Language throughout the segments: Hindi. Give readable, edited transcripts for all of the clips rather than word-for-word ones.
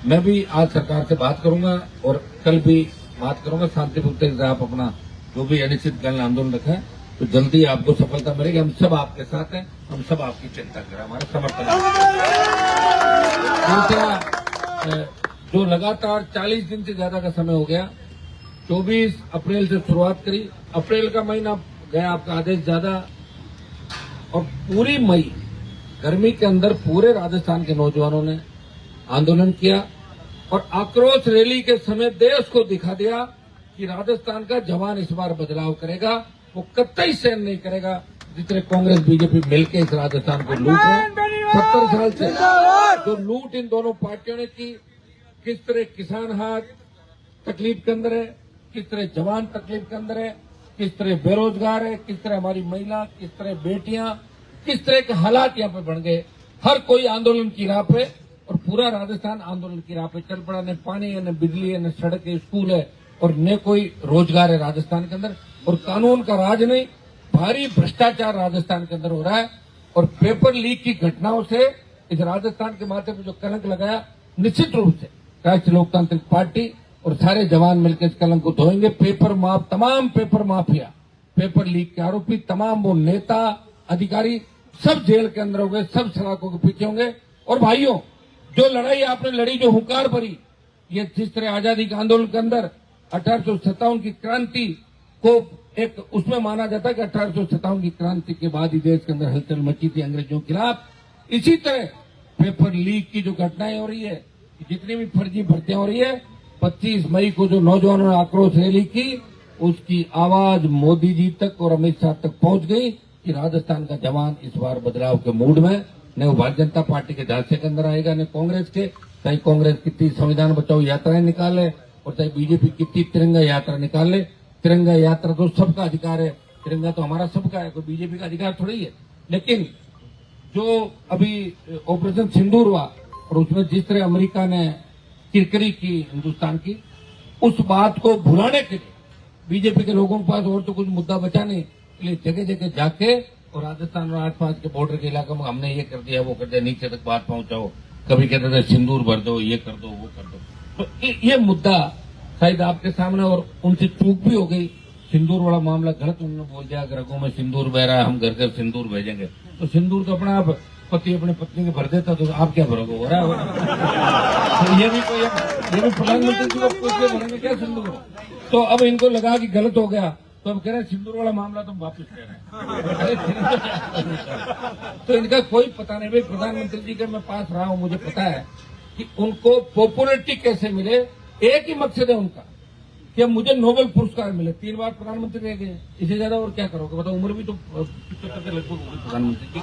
मैं भी आज सरकार से बात करूंगा और कल भी बात करूंगा शांतिपूर्ण तरीके से। आप अपना जो भी अनिश्चितकालीन आंदोलन रखा है तो जल्दी आपको सफलता मिलेगी। हम सब आपके साथ हैं, हम सब आपकी चिंता करें, हमारा समर्थन है। जो लगातार 40 दिन से ज्यादा का समय हो गया, 24 अप्रैल से शुरुआत करी, अप्रैल का महीना गया आपका आदेश ज्यादा, और पूरी मई गर्मी के अंदर पूरे राजस्थान के नौजवानों ने आंदोलन किया और आक्रोश रैली के समय देश को दिखा दिया कि राजस्थान का जवान इस बार बदलाव करेगा, वो कतई सहन नहीं करेगा जितने कांग्रेस बीजेपी मिलकर इस राजस्थान को लूट रहे। 70 साल से जो लूट इन दोनों पार्टियों ने की, किस तरह किसान हाथ तकलीफ के अंदर है, किस तरह जवान तकलीफ के अंदर है, किस तरह बेरोजगार है, किस तरह हमारी महिला, किस तरह बेटियां, किस तरह के हालात यहाँ पे बन गए। हर कोई आंदोलन की राह पे और पूरा राजस्थान आंदोलन की राह पे चल पड़ा। न पानी है, न बिजली है, न सड़क है, स्कूल है और न कोई रोजगार है राजस्थान के अंदर। और कानून का राज नहीं, भारी भ्रष्टाचार राजस्थान के अंदर हो रहा है। और पेपर लीक की घटनाओं से इस राजस्थान के माथे पर जो कलंक लगाया, निश्चित रूप से राष्ट्रीय लोकतांत्रिक पार्टी और सारे जवान मिलकर इस कलंक को धोएंगे। तमाम पेपर माफिया, पेपर लीक के आरोपी, तमाम वो नेता अधिकारी सब जेल के अंदर होंगे, सब सलाखों के पीछे होंगे। और भाइयों, जो लड़ाई आपने लड़ी, जो हुंकार भरी, ये जिस तरह आजादी के आंदोलन के अंदर 1857 की क्रांति को एक उसमें माना जाता है कि 1857 की क्रांति के बाद ही देश के अंदर हलचल मची थी अंग्रेजों के खिलाफ, इसी तरह पेपर लीक की जो घटनाएं हो रही है, जितनी भी फर्जी भर्तियां हो रही है, 25 मई को जो नौजवानों ने आक्रोश रैली की, उसकी आवाज मोदी जी तक और अमित शाह तक पहुंच गई कि राजस्थान का जवान इस बार बदलाव के मूड में, न वो भारतीय जनता पार्टी के झांसे के अंदर आएगा, न कांग्रेस के। चाहे कांग्रेस कितनी संविधान बचाओ यात्राएं निकाले और चाहे बीजेपी कितनी तिरंगा यात्रा निकाले, तिरंगा यात्रा तो सबका अधिकार है, तिरंगा तो हमारा सबका है, कोई बीजेपी का अधिकार थोड़ी है। लेकिन जो अभी ऑपरेशन सिंदूर हुआ और उसमें जिस तरह अमेरिका ने किरकिरी की हिंदुस्तान की, उस बात को भुलाने के लिए बीजेपी के लोगों के पास और तो कुछ मुद्दा बचा नहीं, इसलिए जगह जगह जाके और राजस्थान और आसपास के बॉर्डर के इलाकों में हमने ये कर दिया, वो कर दिया, नीचे तक बात पहुंचाओ। कभी कहते थे सिंदूर भर दो, ये कर दो, वो कर दो। तो ये मुद्दा शायद आपके सामने, और उनसे चूक भी हो गई। सिंदूर वाला मामला गलत उन्होंने बोल दिया, रगों में सिंदूर बह रहा है, हम घर घर सिंदूर भेजेंगे। तो सिंदूर तो अपना आप पति अपने पत्नी के भर देता, तो आप क्या भरोगे? हो रहा है तो ये भी प्रधानमंत्री जी को पूछ के भरेंगे क्या सिंदूर? तो अब इनको लगा कि गलत हो गया, तो अब कह रहे हैं सिंदूर वाला मामला तुम वापस ले रहे हैं। तो इनका कोई पता नहीं। भाई प्रधानमंत्री जी के मैं पास रहा हूं, मुझे पता है कि उनको पॉपुलरिटी कैसे मिले। एक ही मकसद है उनका कि अब मुझे नोबेल पुरस्कार मिले। 3 बार प्रधानमंत्री रह गए, इससे ज्यादा और क्या करोगे? बताओ, उम्र भी तो 75 के लगभग होगी प्रधानमंत्री की।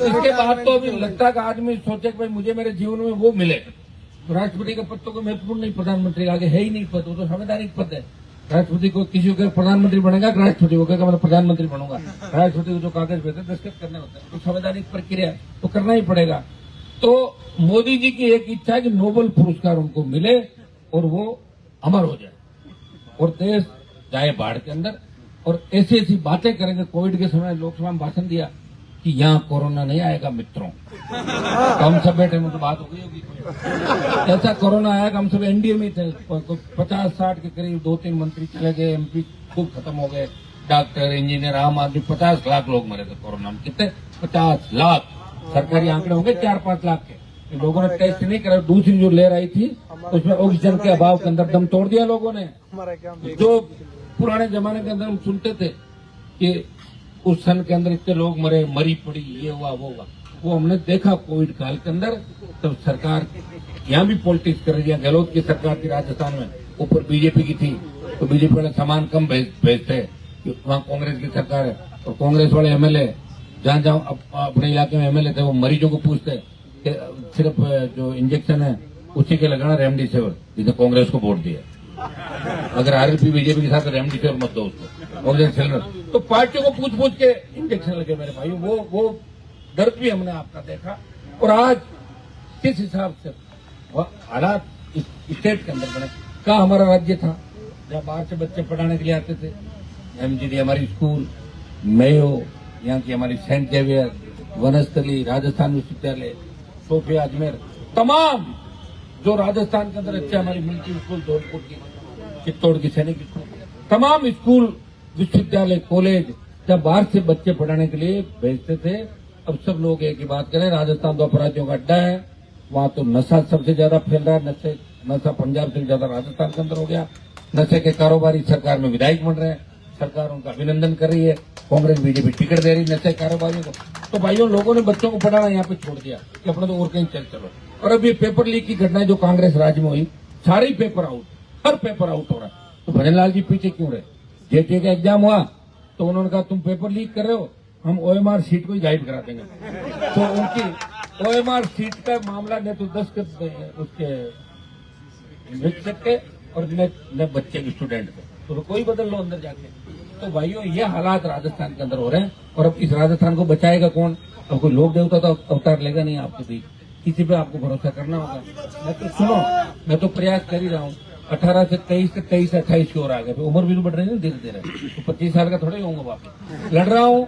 इसके बाद तो अभी लगता है कि आदमी सोचे कि भाई मुझे मेरे जीवन में वो मिले। राष्ट्रपति का पद तो कोई महत्वपूर्ण नहीं, प्रधानमंत्री का आगे है ही नहीं पद, वो तो संवैधानिक पद है। राष्ट्रपति को किसी को प्रधानमंत्री बनेगा, राष्ट्रपति को कहेगा मैं प्रधानमंत्री बनूंगा। राष्ट्रपति को जो कागज भेजते दस्तखत करने होते हैं, तो संवैधानिक प्रक्रिया तो करना ही पड़ेगा। तो मोदी जी की एक इच्छा है कि नोबेल पुरस्कार उनको मिले और वो अमर हो जाए और देश जाए बाढ़ के अंदर। और ऐसी ऐसी बातें करेंगे। कोविड के समय लोकसभा में भाषण दिया कि यहाँ कोरोना नहीं आएगा मित्रों। तो हम सब बैठे में तो बात हो गई होगी, ऐसा कोरोना आएगा। हम सब एनडीए में थे, 50-60 के करीब 2-3 मंत्री चले गए, एमपी खूब खत्म हो गए, डॉक्टर, इंजीनियर, आम आदमी 50 लाख लोग मरे थे कोरोना में। कितने? 50 लाख। सरकारी आंकड़े होंगे 4-5 लाख के। लोगों ने टेस्ट नहीं करा। दूसरी जो लहर आई थी उसमें ऑक्सीजन के अभाव के अंदर दम तोड़ दिया लोगों ने। जो पुराने जमाने के अंदर हम सुनते थे कि उस सन के अंदर इतने लोग मरे, मरी पड़ी, ये हुआ वो हुआ, वो हमने देखा कोविड काल के अंदर। तब सरकार यहाँ भी पॉलिटिक्स कर रही है। गहलोत की सरकार थी राजस्थान में, ऊपर बीजेपी की थी, तो बीजेपी वाले सामान कम भेजते, वहाँ कांग्रेस की सरकार है। और कांग्रेस वाले एमएलए जहाँ जहाँ अपने इलाके में एमएलए थे, वो मरीजों को पूछते कि सिर्फ जो इंजेक्शन है उसी के लगाना रेमडेसिविर, जिसने कांग्रेस को वोट दिया। अगर आरएलपी बीजेपी के साथ रेमडेसिविर मत दो उसको, ऑक्सीजन। तो पार्टियों को पूछ पूछ के इंजेक्शन लगे मेरे भाई। वो दर्द भी हमने आपका देखा। और आज किस हिसाब से हालात स्टेट के अंदर बने। कहाँ हमारा राज्य था जहाँ बाहर से बच्चे पढ़ाने के लिए आते थे? एमजीडी हमारी स्कूल, मेयो यहाँ की हमारी सेंट जेवियर, वनस्थली, राजस्थान विश्वविद्यालय, सोफिया, अजमेर, तमाम जो राजस्थान के अंदर अच्छे हमारी मिलिट्री स्कूल धौलपुर की, चित्तौड़ की सैनिक स्कूल, तमाम स्कूल, विश्वविद्यालय, कॉलेज जब बाहर से बच्चे पढ़ाने के लिए भेजते थे, अब सब लोग एक ही बात करें, राजस्थान तो अपराधियों का अड्डा है, वहां तो नशा सबसे ज्यादा फैल रहा है, नशा पंजाब से ज्यादा राजस्थान के अंदर हो गया, नशे के कारोबारी सरकार में विधायक बन रहे हैं, सरकार उनका अभिनंदन कर रही है, कांग्रेस बीजेपी टिकट दे रही नशे कारोबारियों को। तो भाइयों, लोगों ने बच्चों को पढ़ाना यहाँ पे छोड़ दिया कि अपना तो और कहीं चलो। और अब ये पेपर लीक की घटनाएं जो कांग्रेस राज में हुई, सारे पेपर आउट, हर पेपर आउट हो रहा है। तो भजनलाल जी पीछे क्यों रहे? जेटीए का एग्जाम हुआ तो उन्होंने कहा तुम पेपर लीक कर रहे हो, हम ओएमआर सीट को ही गाइड करा देंगे। तो उनकी ओएमआर सीट का मामला ने तो 10 उसके के और न बच्चे के स्टूडेंट के, तो कोई बदल लो अंदर जाके। तो भाइयों, ये हालात राजस्थान के अंदर हो रहे हैं। और अब इस राजस्थान को बचाएगा कौन? अब कोई लोक देवता तो अवतार लेगा नहीं आपके बीच, किसी पे आपको भरोसा करना होगा। मैं तो सुनो, मैं तो प्रयास कर ही रहा हूँ, 18 से 23 से 23 से 28 की ओर आ गए, उम्र भी तो बढ़ रही है धीरे धीरे, तो 25 साल का थोड़ा ही होऊंगा वापिस। लड़ रहा हूँ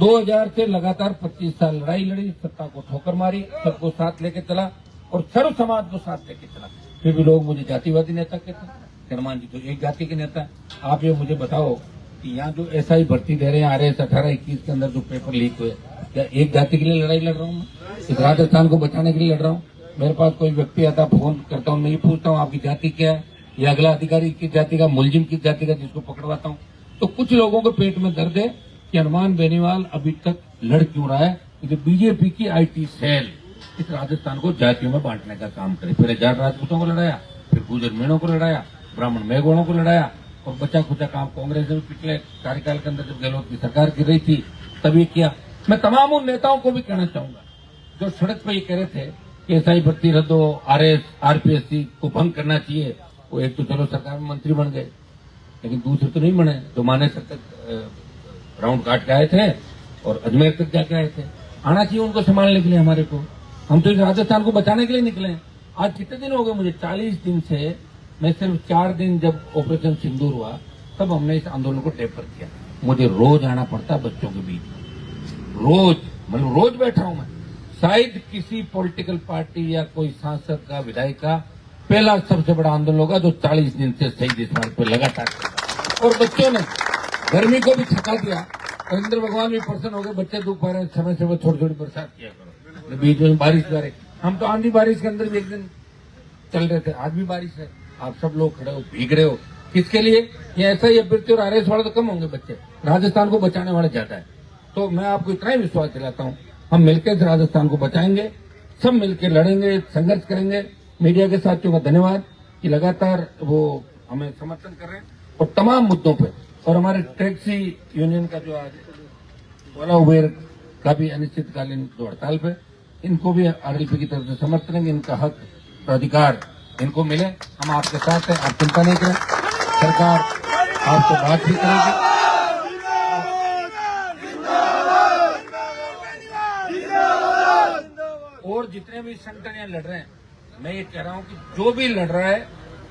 2000 से लगातार 25 साल लड़ाई लड़ी, सत्ता को ठोकर मारी, सबको साथ लेके चला और सर्व समाज को साथ लेके चला। फिर भी लोग मुझे जातिवादी नेता कहते हैं। हनुमान जी तो एक जाति के नेता। आप ये मुझे बताओ कि यहाँ जो SI भर्ती दे रहे हैं RS 18-21 के अंदर जो पेपर लीक हुए, क्या एक जाति के लिए लड़ाई लड़ रहा हूँ मैं? इस राजस्थान को बचाने के लिए लड़ रहा हूँ। मेरे पास कोई व्यक्ति आता, फोन करता हूँ, मैं ये पूछता हूँ आपकी जाति क्या है, या अगला अधिकारी किस जाति का, मुलजिम किस जाति का, जिसको पकड़वाता हूँ। तो कुछ लोगों के पेट में दर्द है कि हनुमान बेनीवाल अभी तक लड़ क्यों रहा है, क्योंकि बीजेपी की IT सेल इस राजस्थान को जातियों में बांटने का काम करे। फिर जाट राजपूतों को लड़ाया, फिर गुजर मीणों को लड़ाया, ब्राह्मण मेघोड़ों को लड़ाया, और बचा खुचा काम कांग्रेस ने पिछले कार्यकाल के अंदर जब गहलोत की सरकार गिर रही थी तब ये किया। मैं तमाम उन नेताओं को भी कहना चाहूंगा जो सड़क पर ये कह रहे थे कि SI भर्ती रद्द हो, RS RPSC को भंग करना चाहिए। वो एक तो चलो सरकार में मंत्री बन गए, लेकिन दूसरे तो नहीं बने, जो मानेसर तक राउंड काट के आए थे और अजमेर तक जाके आए थे। आना चाहिए उनको संभालने के लिए हमारे को। हम तो इस राजस्थान को बचाने के लिए निकले। आज कितने दिन हो गए मुझे? 40 दिन से। मैं सिर्फ 4 दिन जब ऑपरेशन सिंदूर हुआ तब हमने इस आंदोलन को टेपर किया। मुझे रोज आना पड़ता बच्चों के बीच, रोज, मतलब रोज बैठा हूं मैं। शायद किसी पॉलिटिकल पार्टी या कोई सांसद का, विधायक का पहला सबसे बड़ा आंदोलन होगा जो 40 दिन से शहीद स्मारक पर लगातार। और बच्चों ने गर्मी को भी थका दिया, इंद्र भगवान भी प्रसन्न हो गए। बच्चे दुख पा रहे हैं, समय से वो छोटी छोटी बरसात किया करो, बीच में बारिश आ रही। हम तो आंधी बारिश के अंदर भी एक दिन चल रहे थे, आज भी बारिश है। आप सब लोग खड़े हो, भीग रहे हो, किसके लिए? ये ऐसा ही अभ्यर्थी और RS वाले तो कम होंगे, बच्चे राजस्थान को बचाने वाले ज्यादा है। तो मैं आपको इतना ही विश्वास दिलाता हूँ, हम मिलकर इस राजस्थान को बचाएंगे, सब मिलकर लड़ेंगे, संघर्ष करेंगे। मीडिया के साथियों का धन्यवाद कि लगातार वो हमें समर्थन कर रहे हैं और तमाम मुद्दों पे। और हमारे टैक्सी यूनियन का जो आज ओला उबेर का भी अनिश्चितकालीन जो हड़ताल पे, इनको भी RLP की तरफ से समर्थन करेंगे। इनका हक, अधिकार इनको मिले। हम आपके साथ हैं, आप चिंता नहीं करें, सरकार आपसे बात भी करेगी। और जितने भी संगठन यहाँ लड़ रहे हैं, मैं ये कह रहा हूँ कि जो भी लड़ रहा है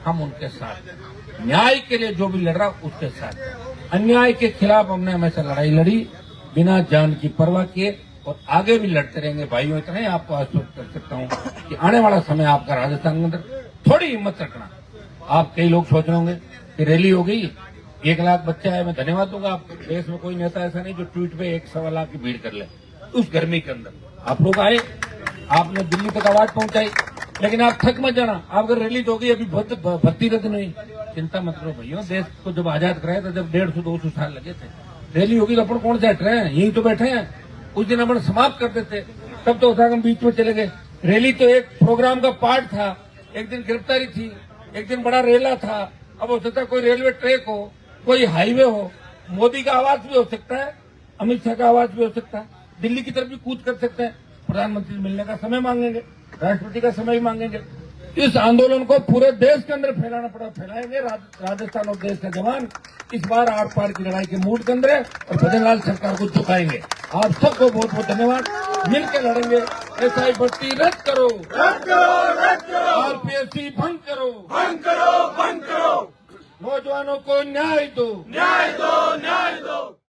हम उनके साथ, न्याय के लिए जो भी लड़ रहा है उसके साथ। अन्याय के खिलाफ हमने हमेशा लड़ाई लड़ी बिना जान की परवाह किए और आगे भी लड़ते रहेंगे। भाइयों, इतना ही आपको आश्वस्त कर सकता हूँ कि आने वाला समय आपका राजस्थान के अंदर थोड़ी हिम्मत रखना। आप कई लोग सोच रहे होंगे कि रैली हो गई, 1 लाख बच्चे आए। मैं धन्यवाद दूंगा आपको। देश में कोई नेता ऐसा नहीं जो ट्वीट पे 1-1.25 लाख की भीड़ कर ले। उस गर्मी के अंदर आप लोग आए, आपने दिल्ली तक आवाज पहुंचाई, लेकिन आप थक मत जाना। आप अगर रैली तो होगी, अभी भर्ती रद्द नहीं, चिंता मत करो भैया। देश को जब आजाद कराया था, जब 150-200 साल लगे थे, रैली होगी तो अपन कौन से हट रहे हैं, यही तो बैठे हैं। उस दिन अपन समाप्त कर देते, तब तो होता हम बीच में चले गए। रैली तो एक प्रोग्राम का पार्ट था। एक दिन गिरफ्तारी थी, एक दिन बड़ा रेला था। अब हो सकता है कोई रेलवे ट्रैक हो, कोई हाईवे हो, मोदी का आवाज भी हो सकता है, अमित शाह का आवाज भी हो सकता है, दिल्ली की तरफ भी कूच कर सकते हैं। प्रधानमंत्री से मिलने का समय मांगेंगे, राष्ट्रपति का समय मांगेंगे। इस आंदोलन को पूरे देश के अंदर फैलाना पड़ा, फैलाएंगे। राजस्थान और देश का जवान इस बार आर पार की लड़ाई के मूड के अंदर है और भजनलाल सरकार को झुकाएंगे। आप सबको बहुत बहुत धन्यवाद। मिलकर लड़ेंगे। SI भर्ती रद्द करो, रद्द करो, रद्द करो। RPSC भंग करो, भंग करो, भंग करो। नौजवानों को न्याय दो, न्याय दो, न्याय दो।